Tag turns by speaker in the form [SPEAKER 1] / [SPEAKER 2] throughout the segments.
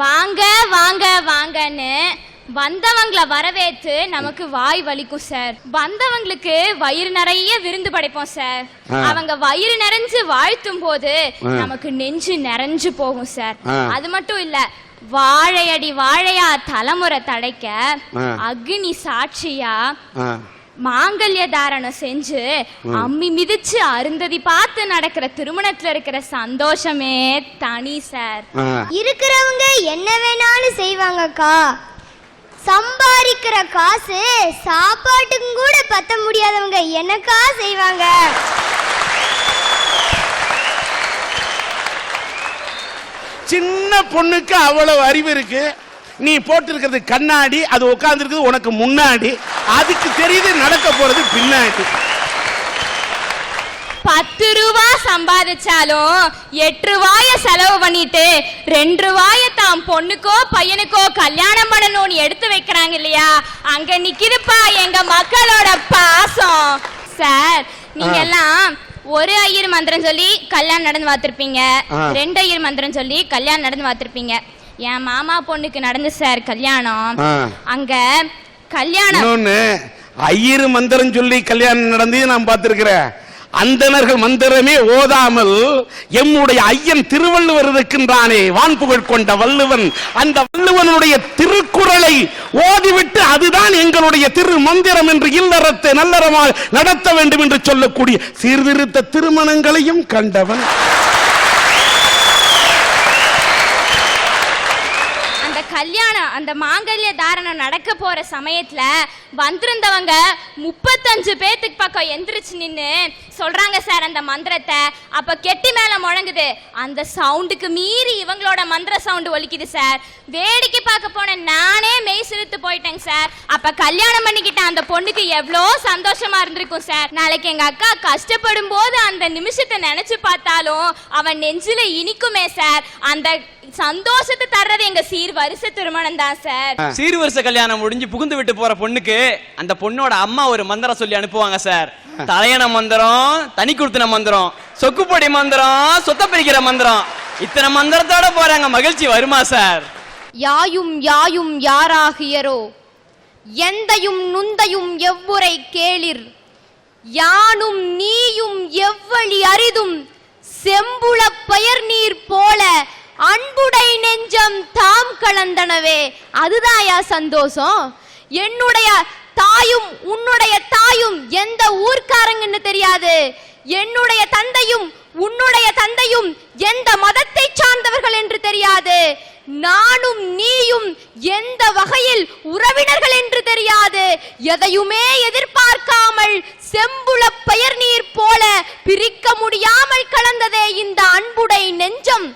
[SPEAKER 1] வாங்க வாங்க வாங்கன்னு வந்தவங்களை வரவேற்று நமக்கு வாய் வலிக்கும் சார். வந்தவங்களுக்கு வயிறு நிறைய விருந்து படைப்போம் சார். அவங்க வயிறு நிறைஞ்சு வாழ்த்தும் போது நமக்கு நெஞ்சு நிறைஞ்சு போகும் சார். அது மட்டும் இல்ல, வாழையடி வாழையா தலைமுறை தடைக்க அக்னி சாட்சியா மாங்கல்ய தாரணம் செஞ்சு அம்மி மிதிச்சு அருந்ததி பார்த்து நடக்கிற திருமணத்துல இருக்கிற சந்தோஷமே தனி சார்.
[SPEAKER 2] இருக்கிறவங்க என்ன வேணாலும் செய்வாங்கக்கா. சம்பாதிக்கிற காசு சாப்பாட்டுக்கும் கூட பத்த முடியாதவங்க என்னக்கா செய்வாங்க?
[SPEAKER 3] சின்ன பொண்ணுக்கு அவ்வளவு அறிவு இருக்கு. நீ போட்டிருக்கிறது கண்ணாடி, அது உட்கார்ந்துருக்குது உனக்கு முன்னாடி, அதுக்கு தெரியுது நடக்க போறது பின்னாடி.
[SPEAKER 1] 10 ரூபா சம்பாதிச்சாலும் 8 ரூபாய செலவு பண்ணிட்டு 2 ரூபாய தான் பொண்ணுக்கோ பையனுக்கோ கல்யாணம் பண்ணணும்னு எடுத்து வைக்கிறாங்க இல்லையா, அங்க நிக்குதுப்பா எங்க மக்களோட பாசம். சார், நீங்க எல்லாம் ஒரு ஐயர் மந்திரம் சொல்லி கல்யாணம் நடந்து பார்த்திருப்பீங்க, 2 ஐயர் மந்திரம் சொல்லி கல்யாணம் நடந்து பார்த்திருப்பீங்க. என் மாமா பொண்ணுக்கு நடந்து சார் கல்யாணம். அங்க கல்யாணம்
[SPEAKER 3] ஐயர் மந்திரம் சொல்லி கல்யாணம் நடந்து நான் பார்த்திருக்கிறேன். அந்தணர்கள் மந்திரமே ஓதாமல் எம்முடைய ஐயன் திருவள்ளுவர் இருக்கின்றானே, வான்புகழ் கொண்ட வள்ளுவன், அந்த வள்ளுவனுடைய திருக்குறளை ஓதிவிட்டு அதுதான் எங்களுடைய திரு மந்திரம் என்று இல்லறத்தை நல்லறமாக நடத்த வேண்டும் என்று சொல்லக்கூடிய சீர்திருத்த திருமணங்களையும் கண்டவன்.
[SPEAKER 1] கல்யாணம் அந்த மாங்கல்ய தாரணம் நடக்க போற சமயத்துல வந்திருந்தவங்க 35 பேத்துக்கு பக்கம் எந்திரிச்சு நின்னு சொல்றாங்க சார் அந்த மந்திரத்தை. அப்ப கெட்டி மேல முழங்குது, அந்த சவுண்டுக்கு மீறி இவங்களோட மந்திர சவுண்டு ஒலிக்குது சார். வேடிக்கை பார்க்க போன நானே மெய் சிலுத்து போயிட்டேங்க சார். அப்ப கல்யாணம் பண்ணிக்கிட்ட அந்த பொண்ணுக்கு எவ்வளோ சந்தோஷமா இருந்திருக்கும் சார். நாளைக்கு எங்க அக்கா கஷ்டப்படும் போது அந்த நிமிஷத்தை நினைச்சு பார்த்தாலும் அவன் நெஞ்சில இனிக்குமே சார். அந்த சந்தோஷத்தை தர்றது எங்க சீர்வரிசை திருமணம் தான் சார்.
[SPEAKER 4] சீர்வரிசை கல்யாணம் முடிஞ்சு புகுந்து விட்டு போற பொண்ணுக்கு அந்த பொண்ணோட அம்மா ஒரு மந்திரம் சொல்லி அனுப்புவாங்க சார். தலையண மந்திரம், தனி குடுத்தின மந்திரம், சொக்குப்பொடி மந்திரம், சொத்த பிரிக்கிற மந்திரம், இத்தனை மந்திரத்தோட போறாங்க. மகிழ்ச்சி வருமா சார்?
[SPEAKER 5] யாயும் யாயும் யாராகியரோ எந்தையும் நுந்தையும் எவ்வுரை கேளிர், யானும் நீயும் எவ்வழி அரிதும் செம்புள பயர் நீர் போல அன்புடை நெஞ்சம் தாம் கலந்தனவே. அதுதாயா சந்தோஷம். என்னுடைய தாயும் உன்னுடைய தாயும் எந்த ஊர்க்காரங்கன்னு தெரியாது, என்னுடைய தந்தையும் உன்னுடைய தந்தையும் எந்த மதத்தை சார்ந்தவர்கள் என்று தெரியாது, நானும் நீயும் எந்த வகையில் உறவினர்கள் என்று தெரியாது. எதையுமே எதிர்பார்க்காமல் செம்புள பயர் நீர் போல பிரிக்க முடியாமல் கலந்ததே இந்த அன்புடை நெஞ்சம்.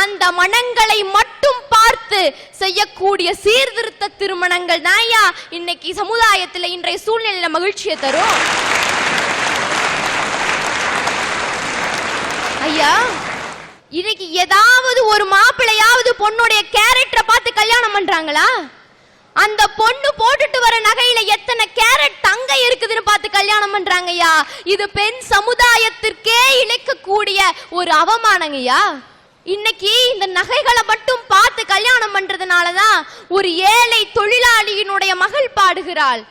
[SPEAKER 5] அந்த மனங்களை மட்டும் பார்த்து செய்யக்கூடிய சீர்திருத்த திருமணங்கள் தான்யா இன்னைக்கு சமுதாயத்தில் இன்றைய சூழ்நிலையில மகிழ்ச்சியை தரும். ஐயா, இன்னைக்கு ஏதாவது ஒரு மாப்பிள்ளையாவது பொண்ணுடைய கேரக்டரை பார்த்து கல்யாணம் பண்றாங்களா? அந்த பொண்ணு போட்டுட்டு வர நகையில எத்தனை கேரட் தங்க இருக்குதுன்னு பார்த்து கல்யாணம் பண்றாங்கய்யா. இது பெண் சமுதாயத்திற்கே இழைக்கக்கூடிய ஒரு அவமானங்கய்யா. இன்னைக்கு இந்த நகைகளை மட்டும் பார்த்து கல்யாணம் பண்றதுனாலதான் ஒரு ஏழை தொழிலாளியினுடைய மகள் பாடுகிறாள்,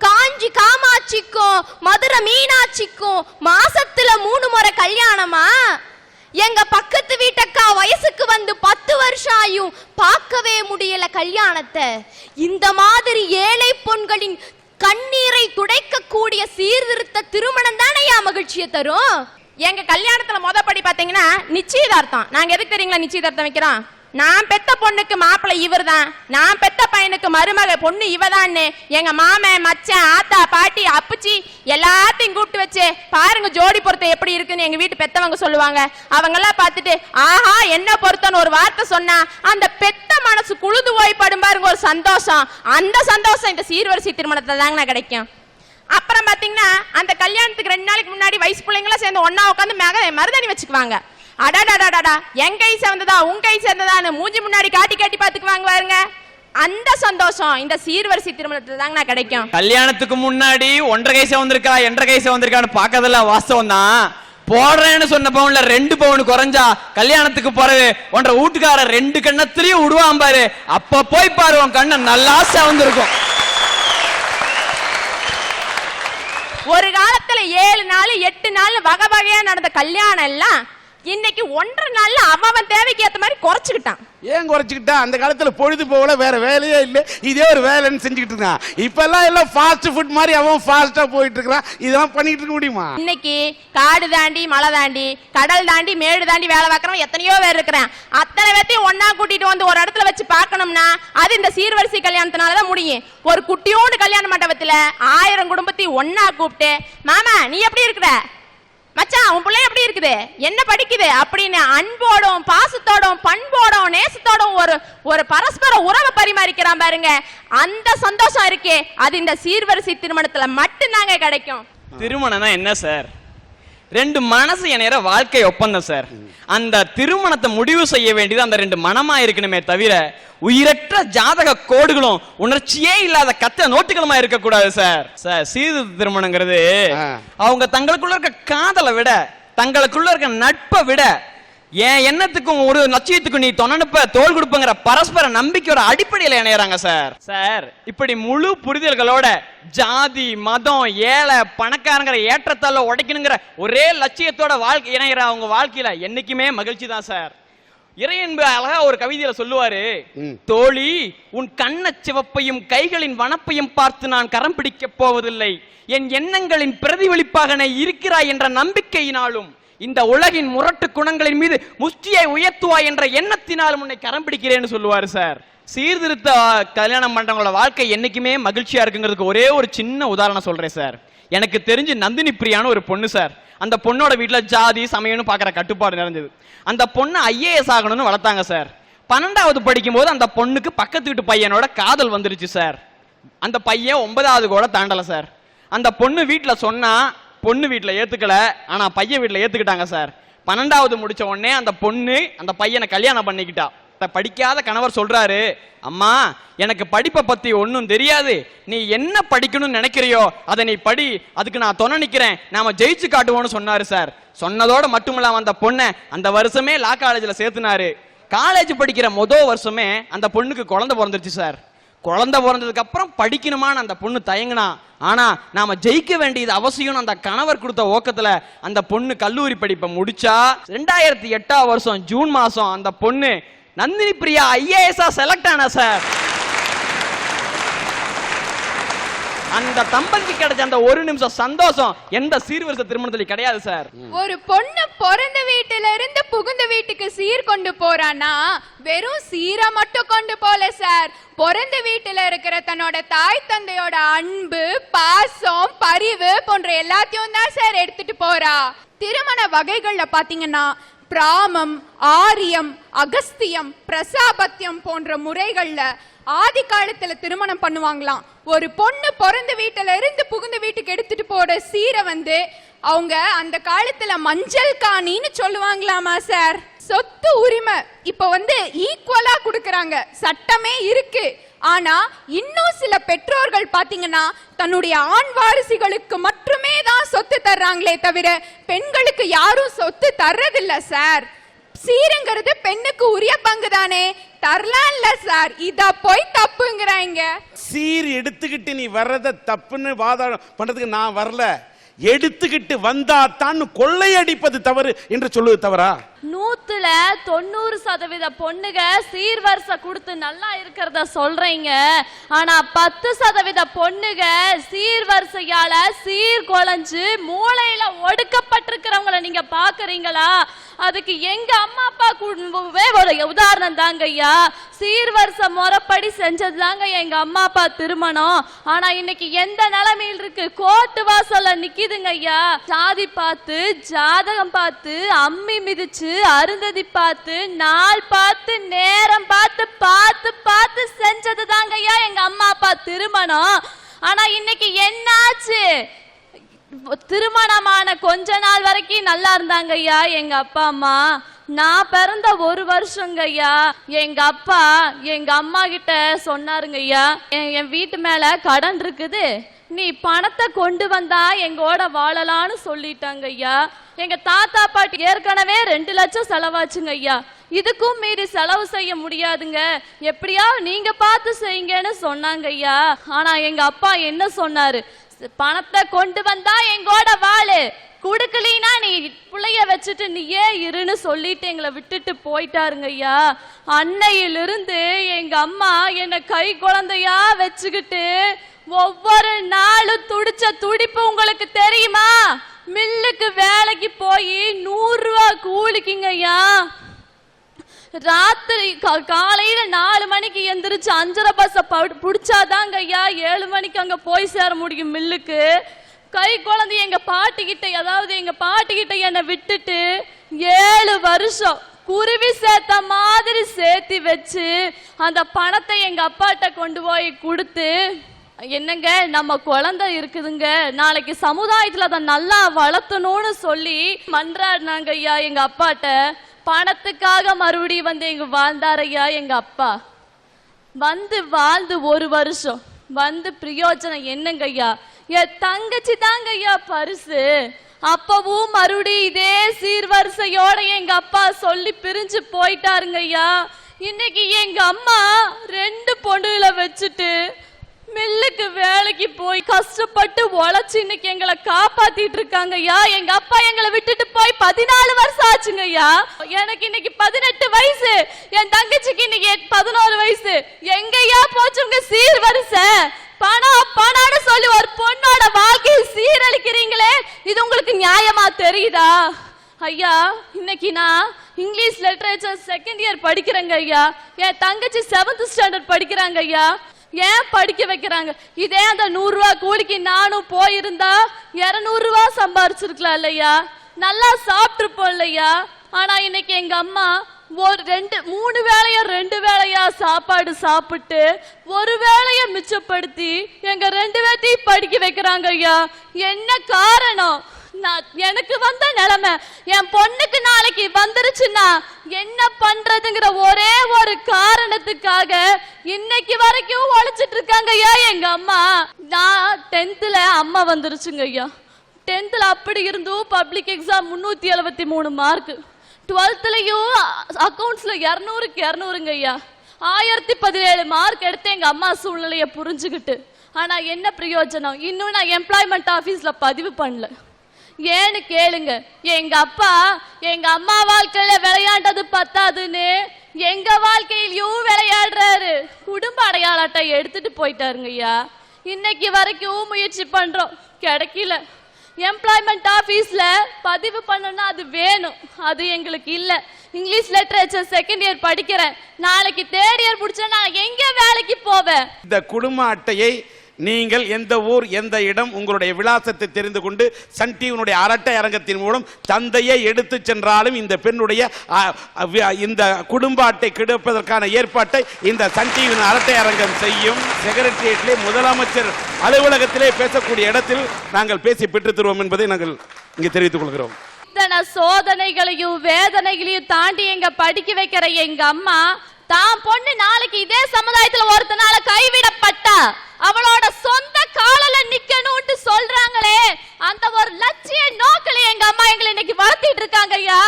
[SPEAKER 5] காஞ்சி காமாட்சிக்கும் மதுரை மீனாட்சிக்கும் மாசத்துல 3 முறை கல்யாணமா? எங்க பக்கத்து வீட்டக்கா வயசுக்கு வந்து 10 வருஷம் ஆயும் பார்க்கவே முடியல கல்யாணத்தை. இந்த மாதிரி ஏழை பொண்களின் கண்ணீரை துடைக்கக்கூடிய சீர்திருத்த திருமணம் தானே மகிழ்ச்சியை தரும்.
[SPEAKER 6] எங்க கல்யாணத்துல மொதப்படி பாத்தீங்கன்னா நிச்சயதார்த்தம். நாங்க எதுக்கு தெரியுங்களா நிச்சயதார்த்தம் வைக்கிறோம்? நான் பெத்த பொண்ணுக்கு மாப்பிள்ளை இவர் தான், நான் பெத்த பையனுக்கு மருமக பொண்ணு இவதான்னு எங்க மாமன் மச்சான் ஆத்தா பாட்டி அப்பச்சி எல்லாத்தையும் கூப்பிட்டு வச்சு பாருங்க ஜோடி பொருத்தம் எப்படி இருக்குன்னு எங்க வீட்டு பெத்தவங்க சொல்லுவாங்க. அவங்க எல்லாம் பார்த்துட்டு ஆஹா என்ன பொருத்தம்னு ஒரு வார்த்தை சொன்னா அந்த பெத்த மனசு குழுது ஓய்படும் பாருங்க ஒரு சந்தோஷம். அந்த சந்தோஷம் இந்த சீர்வரிசை திருமணத்துல தாங்க கிடைக்கும். அப்புறம் பாத்தீங்கன்னா அந்த கல்யாணத்துக்கு 2 நாளைக்கு முன்னாடி வயசு பிள்ளைங்களா சேர்ந்து ஒன்னா உட்காந்து மருதாணி வச்சுக்குவாங்க. அடாடாடாடா என் கை சேர்ந்ததா உன் கை சேர்ந்ததான்னு மூஞ்சி முன்னாடி காட்டி காட்டி பாத்துக்குவாங்க பாருங்க. அந்த சந்தோஷம் இந்த சீர்வரிசை திருமணத்துல தாங்க கிடைக்கும்.
[SPEAKER 4] கல்யாணத்துக்கு முன்னாடி 1.5 கை சேர்ந்திருக்கா 2.5 கை சேர்ந்திருக்கான்னு பாக்கறதெல்லாம் வாஸ்தவம் தான். போடுறேன்னு சொன்ன பவுன்ல 2 பவுன் குறைஞ்சா கல்யாணத்துக்கு போறது உன்ற வீட்டுக்கார 2 கண்ணத்திலயும் விடுவான் பாரு, அப்ப போய் பாரு உன் கண்ணை நல்லா செவந்திருக்கும்.
[SPEAKER 6] ஒரு காலத்துல 7 நாள் 8 நாள் வகை வகையா நடந்த கல்யாணம் எல்லாம் இன்னைக்கு 1.5 நாள்ல அவன் தேவைக்கு ஏத்த மாதிரி குறைச்சுக்கிட்டான்.
[SPEAKER 3] ஏன் குறைச்சிக்கிட்டா? அந்த காலத்துல பொழுது போகல, வேற வேலையே இல்லை, இதே ஒரு வேலைன்னு செஞ்சுக்கிட்டு இருக்கான். இப்ப எல்லாம் ஃபாஸ்ட் ஃபுட் மாதிரி அவன் ஃபாஸ்டா போயிட்டு இருக்கான். இதெல்லாம் பண்ணிட்டு இருக்க முடியுமா?
[SPEAKER 6] இன்னைக்கு காடு தாண்டி மலை தாண்டி கடல் தாண்டி மேடு தாண்டி வேலை பார்க்கறவன் எத்தனையோ பேர் இருக்கிறான். அத்தனை பேத்தையும் ஒன்னா கூட்டிட்டு வந்து ஒரு இடத்துல வச்சு பார்க்கணும்னா அது இந்த சீர்வரிசை கல்யாணத்தினாலதான் முடியும். ஒரு குட்டியோடு கல்யாண மண்டபத்துல 1000 குடும்பத்தையும் ஒன்னா கூப்பிட்டு, மாமா நீ எப்படி இருக்கிற, மச்சான் உன் பிள்ளை எப்படி இருக்குது, என்ன படிக்குது அப்படின்னு அன்போடும் பாசத்தோடும் பண்போடும் நேசத்தோடும் ஒரு பரஸ்பர உறவை பரிமாறிக்கிறான் பாருங்க. அந்த சந்தோஷம் இருக்கே, அது இந்த சீர்வரிசை திருமணத்துல மட்டும்தாங்க கிடைக்கும்.
[SPEAKER 4] திருமணம்னா என்ன சார்? 2 மனசு இணையற வாழ்க்கை ஒப்பந்தம் சார். அந்த திருமணத்தை முடிவு செய்ய வேண்டியது அந்த 2 மனமா இருக்கணுமே தவிர உயிரற்ற ஜாதக கோடுகளும் உணர்ச்சியே இல்லாத கத்த நோட்டுகளுமா இருக்க கூடாது சார். சீர்திருத்த திருமணங்கிறது அவங்க தங்களுக்குள்ள இருக்க காதலை விட, தங்களுக்குள்ள இருக்க நட்பை விட, என் எண்ணத்துக்கும் ஒரு லட்சியத்துக்கும் நீ தொண்ணப்ப தோல் கொடுப்பங்கிற பரஸ்பர நம்பிக்கையோட அடிப்படையில் இணையறாங்க சார். சார் இப்படி முழு புரிதல்களோட ஜாதி மதம் ஏழை பணக்காரங்கிற ஏற்றத்தால உடைக்கணுங்கிற ஒரே லட்சியத்தோட வாழ்க்கை இணையற அவங்க வாழ்க்கையில என்னைக்குமே மகிழ்ச்சி தான் சார். இறையன்பு அழகா ஒரு கவிதையில சொல்லுவாரு, தோழி உன் கண்ண சிவப்பையும் கைகளின் வனப்பையும் பார்த்து நான் கரம் பிடிக்க போவதில்லை, என் எண்ணங்களின் பிரதிபலிப்பாக இருக்கிறாய் என்ற நம்பிக்கையினாலும் இந்த உலகின் முரட்டு குணங்களின் மீது முஷ்டியை உயர்த்துவாய் என்ற எண்ணத்தினாலும் உன்னை கரம் பிடிக்கிறேன்னு சொல்லுவாரு சார். சீர்திருத்த கல்யாணம் பண்றவங்களோட வாழ்க்கை என்னைக்குமே மகிழ்ச்சியா இருக்குங்கிறதுக்கு ஒரே ஒரு சின்ன உதாரணம் சொல்றேன் சார். எனக்கு தெரிஞ்சு நந்தினி பிரியான ஒரு பொண்ணு சார். அந்த பொண்ணோட வீட்டுல ஜாதி சமயம்னு பாக்குற கட்டுப்பாடு நிறைஞ்சது. அந்த பொண்ணு IAS ஆகணும்னு வளர்த்தாங்க சார். 12வது படிக்கும் போது அந்த பொண்ணுக்கு பக்கத்து வீட்டு பையனோட காதல் வந்துருச்சு சார். அந்த பையன் 9வது கூட தாண்டல சார். அந்த பொண்ணு வீட்டுல சொன்னா பொண்ணு வீட்டுல ஏத்துக்கல, ஆனா பையன் வீட்டுல ஏத்துக்கிட்டாங்க சார். 12வது முடிச்ச உடனே அந்த பொண்ணு அந்த பையனை கல்யாணம் பண்ணிக்கிட்டா. படிக்காத கணவர் சொல்றாரு, அம்மா எனக்கு படிப்பை பத்தி ஒன்னும் தெரியாது, நீ என்ன படிக்கணும்னு நினைக்கிறியோ அதை நீ படி, அதுக்கு நான் துணை நிக்கிறேன், நாம ஜெயிச்சு காட்டுவோம்னு சொன்னாரு சார். சொன்னதோட மட்டுமில்லாம அந்த பொண்ணை அந்த வருஷமே லா காலேஜ்ல சேர்த்துனாரு. காலேஜ் படிக்கிற முதல் வருஷமே அந்த பொண்ணுக்கு குழந்தை பிறந்துருச்சு சார். குழந்தை பிறந்ததுக்கு அப்புறம் படிக்கணுமான்னு அந்த பொண்ணு தயங்கினா. ஆனா நாம ஜெயிக்க வேண்டியது அவசியம் அந்த கணவர் கொடுத்த ஓக்கத்துல அந்த பொண்ணு கல்லூரி படிப்பை முடிச்சா. 2008 வருஷம் ஜூன் மாசம் அந்த பொண்ணு நந்தினி பிரியா IAS செலக்ட் ஆனா சார். அந்த தம்பதிக்கு கிடைச்ச அந்த ஒரு நிமிஷம் சந்தோஷம் எந்த சீர்வரிசை திருமணத்துல கிடையாது சார்.
[SPEAKER 7] ஒரு பொண்ணு பிறந்த வீட்டுல இருந்து புகுந்த வீட்டுக்கு சீர் கொண்டு போறானா வெறும் சீரை மட்டும் கொண்டு போல சார், பிறந்த வீட்டுல இருக்கிற தன்னோட தாய் தந்தையோட அன்பு பாசம் பரிவு போன்ற எல்லாத்தையும் தான் சார் எடுத்துட்டு போறா. திருமண வகைகள்ல பாத்தீங்கன்னா பிராமம் ஆரியம் அகஸ்தியம் பிரசாபத்தியம் போன்ற முறைகள்ல ஆதி காலத்துல திருமணம் பண்ணுவாங்களாம். ஒரு பொண்ணு பிறந்த வீட்டுல இருந்து புகுந்த வீட்டுக்கு எடுத்துட்டு போற சீரை அவங்க அந்த காலத்துல மஞ்சள் காணின்னு சொல்லுவாங்களாமா சார். சொத்து உரிமை இப்ப ஈக்குவலா கொடுக்கறாங்க, சட்டமே இருக்கு. ஆனா இன்னும் சில பெற்றோர்கள் பாத்தீங்கன்னா தன்னுடைய ஆண் வாரிசுகளுக்கு மட்டுமே தான் சொத்து தர்றாங்களே தவிர பெண்களுக்கு யாரும் சொத்து தர்றதில்ல சார். சீருங்கிறது பெண்ணுக்கு உரிய பங்கு தானே, தரலாம் இல்ல சார், இத போய் தப்புங்கறாங்க.
[SPEAKER 3] சீர் எடுத்துக்கிட்டு நீ வர்றத தப்புன்னு வாதம் பண்றதுக்கு நான் வரல, எடுத்துக்கிட்டு வந்தா தான் கொள்ளையடிப்பது தவறு என்று சொல்லுவது தவறா?
[SPEAKER 1] 100% பொண்ணுக சீர்வரிசை கொடுத்து நல்லா இருக்கிறத சொல்றீங்க. ஆனா 10% பொண்ணுக சீர்வரிசையால சீர்குலைஞ்சு மூளையில ஒடுக்கப்பட்டிருக்கிறவங்கள நீங்க பாக்குறீங்களா? அதுக்கு எங்க அம்மா அப்பா ஒரு உதாரணம் தாங்க ஐயா. சீர்வரிசை முறைப்படி செஞ்சது தாங்க எங்க அம்மா அப்பா திருமணம். ஆனா இன்னைக்கு எந்த நிலைமையில் இருக்கு? கோர்ட்டு வாசல்ல நிக்குதுங்க ஐயா. சாதி பார்த்து ஜாதகம் பார்த்து அம்மி மிதிச்சு அருந்ததி பார்த்து நாள் பார்த்து நேரம் பார்த்து பார்த்து பார்த்து செஞ்சது தாங்க ஐயா எங்க அம்மா அப்பா திருமணம். ஆனா இன்னைக்கு என்னாச்சு? திருமணமான கொஞ்ச நாள் வரைக்கும் நல்லா இருந்தாங்க ஐயா எங்க அப்பா அம்மா. நான் பிறந்த 1 வருஷங்க ஐயா எங்க அப்பா எங்க அம்மா கிட்ட சொன்னாருங்க ஐயா, என் வீட்டு மேல கடன் இருக்குது,
[SPEAKER 8] நீ பணத்தை கொண்டு வந்தா எங்கோட வாழலான்னு சொல்லிட்டாங்க ஐயா. எங்க தாத்தா பாட்டி ஏற்கனவே 2 லட்சம் செலவாச்சுங்க ஐயா. இதுக்கும் மீறி செலவு செய்ய முடியாதுங்க, எப்படியா நீங்க பார்த்து செய்யுங்கன்னு சொன்னாங்க ஐயா. ஆனா எங்க அப்பா என்ன சொன்னாரு, பணத்தை கொண்டு வந்தா எங்கோட வாழு, குடுக்கலீனா நீ பிள்ளைய வச்சுட்டு நீயே இருன்னு சொல்லிட்டு எங்களை விட்டுட்டு போயிட்டாருங்க ஐயா. அன்னையிலிருந்து எங்க அம்மா என்னை கை குழந்தையா வச்சுக்கிட்டு ஒவ்வொரு நாளும் துடிச்ச துடிப்பு உங்களுக்கு தெரியுமா? மில்லுக்கு வேலைக்கு போய் 100 ரூபா கூலிக்குங்க ஐயா. ராத்திரி காலையில 4 மணிக்கு எந்திரிச்சு 5:30 பஸ்ஸை பிடிச்சாதாங்க ஐயா 7 மணிக்கு அங்க போய் சேர முடியும் மில்லுக்கு. கை குழந்தை எங்க பாட்டிக்கிட்ட, அதாவது எங்க பாட்டிக்கிட்ட என்னை விட்டுட்டு 7 வருஷம் குருவி சேர்த்த மாதிரி சேர்த்தி வச்சு அந்த பணத்தை எங்க அப்பாட்ட கொண்டு போய் கொடுத்து, என்னங்க நம்ம குழந்தை இருக்குதுங்க, நாளைக்கு சமுதாயத்துல அதை நல்லா வளர்த்தணும்னு சொல்லி மன்றாடினாங்க ஐயா எங்க அப்பாட்ட. பணத்துக்காக மறுபடியும் வந்து எங்க வாழ்ந்தார் ஐயா எங்க அப்பா. வாழ்ந்து 1 வருஷம் வந்து பிரயோஜனம் என்னங்க ஐயா? என் தங்கச்சி தாங்க ஐயா பரிசு. அப்பவும் மறுபடியும் இதே சீர்வரிசையோட எங்க அப்பா சொல்லி பிரிஞ்சு போயிட்டாருங்க ஐயா. இன்னைக்கு எங்க அம்மா 2 பொண்ணுகளை வச்சுட்டு மில்லுக்கு வேலைக்கு போய் கஷ்டப்பட்டு உழைச்சு இன்னைக்கு எங்களை காப்பாத்திட்டு இருக்காங்க ஐயா. எங்க அப்பா எங்களை விட்டுட்டு போய் 14 வருஷம் ஆச்சுங்க ஐயா. எனக்கு இன்னைக்கு 18 வயசு, என் தங்கச்சிக்கு இன்னைக்கு 11 வயசு. எங்கய்யா போச்சு உங்க சீர்வரிசை? பணம் பணம்னு சொல்லி ஒரு பொண்ணோட வாழ்க்கையை சீரழிக்கிறீங்களே, இது உங்களுக்கு நியாயமா தெரியுதா ஐயா? இன்னைக்கு நான் இங்கிலீஷ் லிட்டரேச்சர் 2nd இயர் படிக்கிறேங்க ஐயா. என் தங்கச்சி 7th ஸ்டாண்டர்ட் படிக்கிறாங்க ஐயா. ஏன் படிக்க வைக்கிறாங்க? இதே அந்த 100 ரூபா கூலிக்கு நானும் போயிருந்தா 200 ரூபா சம்பாரிச்சிருக்கலாம் இல்லையா, நல்லா சாப்பிட்டுருப்போம் இல்லையா. ஆனா இன்னைக்கு எங்க அம்மா 3 வேளையா 2 வேளையா சாப்பாடு சாப்பிட்டு 1 வேளைய மிச்சப்படுத்தி எங்க 2 பேர்த்தையும் படிக்க வைக்கிறாங்க ஐயா. என்ன காரணம்? எனக்கு வந்த நிலைமை என் பொண்ணுக்கு நாளைக்கு வந்துருச்சுன்னா என்ன பண்றதுங்கிற ஒரே ஒரு காரணத்துக்காக இன்னைக்கு வரைக்கும் உழைச்சிட்டு இருக்காங்க ஐயா எங்க அம்மா. நான் 10th அம்மா வந்துருச்சுங்க ஐயா. 10th அப்படி இருந்தும் பப்ளிக் எக்ஸாம் 373 மார்க், 12th அக்கௌண்ட்ஸ்ல 200க்கு 200ங்க ஐயா. 1017 மார்க் எடுத்து எங்க அம்மா சூழ்நிலையை புரிஞ்சுக்கிட்டு. ஆனா என்ன பிரயோஜனம்? இன்னும் நான் எம்ப்ளாய்மெண்ட் ஆபீஸ்ல பதிவு பண்ணல. ஏன்னு கேளுங்க, எங்க அப்பா எங்க அம்மா வாழ்க்கையில விளையாண்டது பத்தாதுன்னு எங்க வாழ்க்கையிலயும் விளையாடுறாரு. குடும்ப அடையாள அட்டை எடுத்துட்டு போயிட்டாருங்க ஐயா. இன்னைக்கு வரைக்கும் முயற்சி பண்றோம், கிடைக்கல. எம்ப்ளாய்மெண்ட் ஆபீஸ்ல பதிவு பண்ணணும்னா அது வேணும், அது எங்களுக்கு இல்ல. இங்கிலீஷ் லிட்டரேச்சர் 2nd இயர் படிக்கிறேன், நாளைக்கு 3rd இயர் முடிச்சா நான் எங்க வேலைக்கு போவேன்?
[SPEAKER 3] இந்த குடும்ப அட்டையை நீங்கள் எந்த ஊர் எந்த இடம் உங்களுடைய விலாசத்தை தெரிந்து கொண்டு சன் டிவியினுடைய அரட்டை அரங்கத்தின் மூலம் தந்தையை எடுத்து சென்றாலும் இந்த பெண்ணுடைய இந்த குடும்ப அட்டை கிடைப்பதற்கான ஏற்பாட்டை இந்த சன் டிவியின் அரட்டை அரங்கம் செய்யும். செக்ரட்டரியேட்டிலே முதலமைச்சர் அலுவலகத்திலே பேசக்கூடிய இடத்தில் நாங்கள் பேசி பெற்று தருவோம் என்பதை நாங்கள் இங்கே தெரிவித்துக் கொள்கிறோம்.
[SPEAKER 8] இத்தனை சோதனைகளையும் வேதனைகளையும் தாண்டி எங்க படிக்க வைக்கிற எங்க அம்மா தான் பொண்ணு நாளைக்கு இதே சமுதாயத்துல ஒருத்தனால கைவிடப்பட்டா அவளோட சொந்த காலில நிக்கணும்னு சொல்றாங்களே, அந்த ஒரு லட்சிய நோக்கில எங்க அம்மா எங்களை இன்னைக்கு வளர்த்திட்டு இருக்காங்க ஐயா.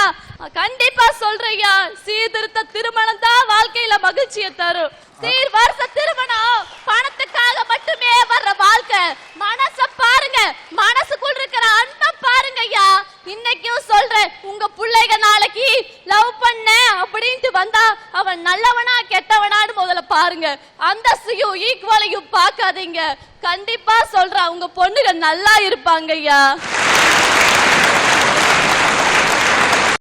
[SPEAKER 8] கண்டிப்பா சொல்றையா, சீர்திருத்த திருமணம் தான் வாழ்க்கையில மகிழ்ச்சியை தரும். சீர்வரிச திருமணம் பணத்துக்காக மட்டுமே வர்ற வாழ்க்கை. மனச பாருங்க, மனசுக்குள் இருக்கிற அன்பை பாருங்க ஐயா. இன்னைக்கும் சொல்றேன், உங்க பிள்ளைங்க நாளைக்கு லவ் பண்ண அப்படின்ட்டு வந்தா அவன் நல்லவனா கெட்டவனான்னு முதல்ல பாருங்க. அந்தஸ்தையும் ஈக்குவலையும் பார்க்காதீங்க. கண்டிப்பா சொல்றேன், உங்க பொண்ணுங்க நல்லா இருப்பாங்க ஐயா.